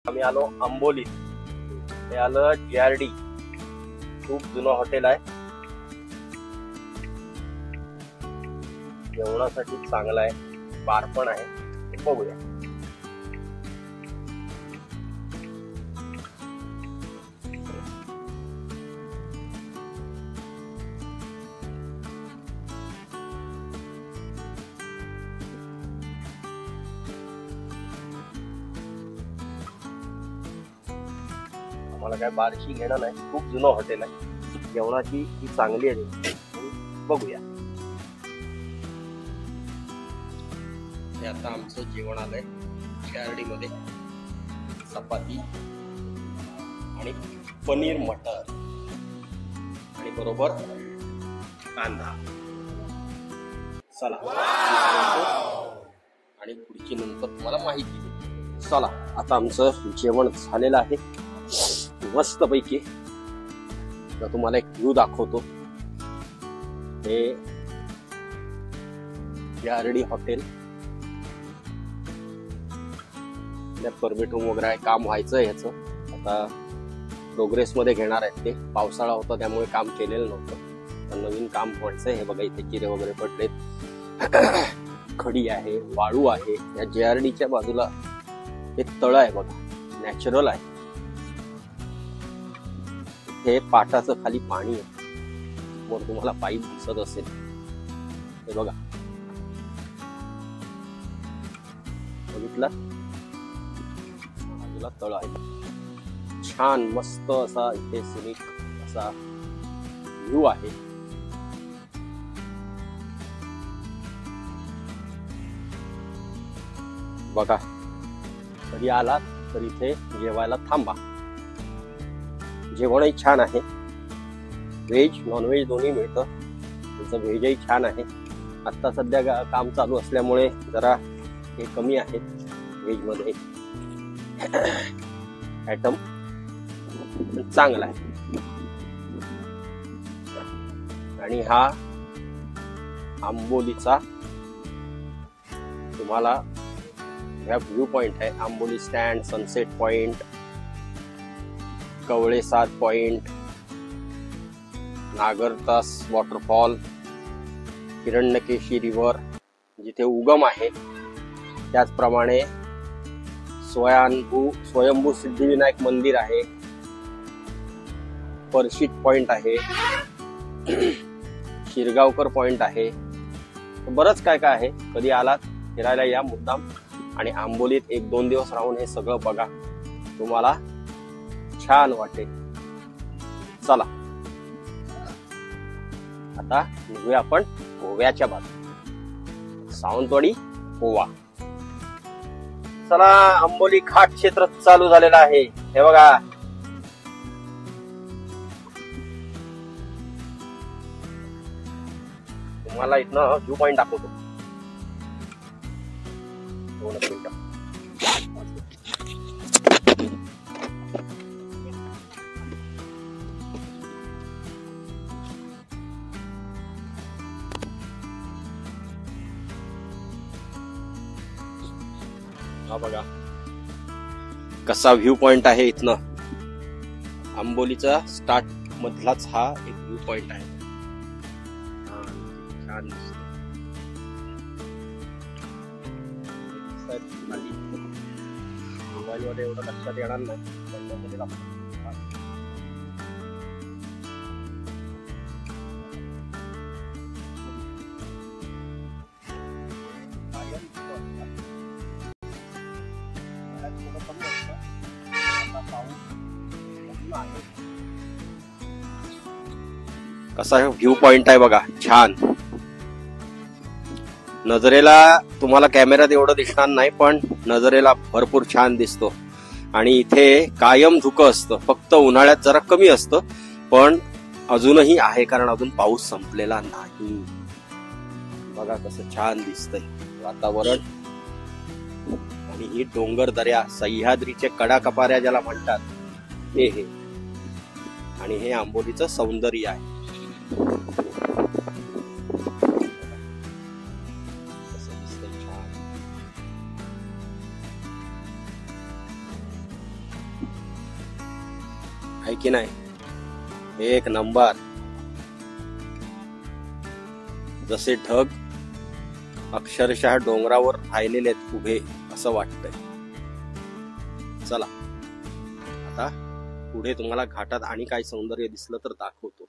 आम्ही आलो आंबोली. हे आलं JRD, खूप जुनं हॉटेल आहे. जेवणासाठी चांगलं आहे, बार पण आहे. बघूया. मला काय बारशी घेणं नाही, खूप जुनं हॉटेल आहे. जेवणाची ही चांगली आहे. बघूया. हे आता आमचं जेवण आलंय JRD मध्ये. चपाती आणि पनीर मटर आणि बरोबर कांदा. चला आणि पुढची नंतर तुम्हाला माहिती देते. चला आता आमचं जेवण झालेलं आहे मस्त पैकी. तुम्हाला एक व्ह्यू दाखवतो. हे JRD हॉटेल. परमिट रूम वगैरे आहे, काम व्हायचं ह्याचं. आता प्रोग्रेस मध्ये घेणार आहेत ते. पावसाळा होता त्यामुळे काम केलेलं नव्हतं, पण नवीन काम व्हायचंय. हे बघा इथे चिरे वगैरे पडलेत. खडी आहे, वाळू आहे. या JRDच्या बाजूला एक तळ आहे बघा, नॅचरल आहे. हे पाटाचं खाली पाणी आहे, वर तुम्हाला पाईप दिसत असेल. हे बघा, बघितलं, बाजूला तळ आहे. छान मस्त असा इथे सिनिक असा व्ह्यू आहे. बघा, कधी आलात तर इथे जेवायला थांबा. जेवणही छान आहे. व्हेज नॉनव्हेज दोन्ही मिळतं. त्याचं व्हेजही छान आहे. आत्ता सध्या काम चालू असल्यामुळे जरा हे कमी आहेत व्हेज मध्ये. आयटम चांगला आहे. आणि हा आंबोलीचा तुम्हाला ह्या व्ह्यू पॉइंट आहे. Amboli stand, sunset point, Kavale 7 point, Nagartas waterfall, Hiranyakeshi river जिथे उगम आहे. त्याचप्रमाणे स्वयंभू सिद्धिविनायक मंदिर आहे. परशीत पॉइंट आहे, शिरगावकर पॉइंट आहे. बरंच काय काय आहे. कधी आलात फिरायला या मुद्दाम. आणि आंबोलीत 1-2 दिवस राहून हे सगळं बघा, तुम्हाला छान वाटेल. चला आता निघूया आपण गोव्याच्या बाजूला, सावंतवाडी गोवा. चला, आंबोली घाट क्षेत्र चालू झालेलं आहे. हे बघा, तुम्हाला इथनं व्ह्यू पॉइंट दाखवतो. 2 मिनिटं. हा बघा कसा व्ह्यू पॉइंट आहे इथनं. आंबोलीचा स्टार्ट मधलाच हा एक व्ह्यू पॉइंट आहे. छान मोबाईल मध्ये एवढं लक्षात येणार नाही. कसा व्ह्यू पॉइंट आहे बघा, छान. नजरेला तुम्हाला कॅमेऱ्यात एवढं दिसणार नाही, पण नजरेला भरपूर छान दिसतो. आणि इथे कायम धुकं असतं, फक्त उन्हाळ्यात जरा कमी असतं, पण अजूनही आहे कारण अजून पाऊस संपलेला नाही. बघा कसं छान दिसतंय वातावरण. आणि ही डोंगर दऱ्या, सह्याद्रीचे कडा कपाऱ्या ज्याला म्हणतात ते हे. आणि हे आंबोलीचं सौंदर्य आहे. आहे की नाही? एक नंबर. जसे ढग अक्षरशः डोंगरावर राहिलेले आहेत उभे असं वाटतंय. चला आता पुढे तुम्हाला घाटात आणि काय सौंदर्य दिसलं तर दाखवतो.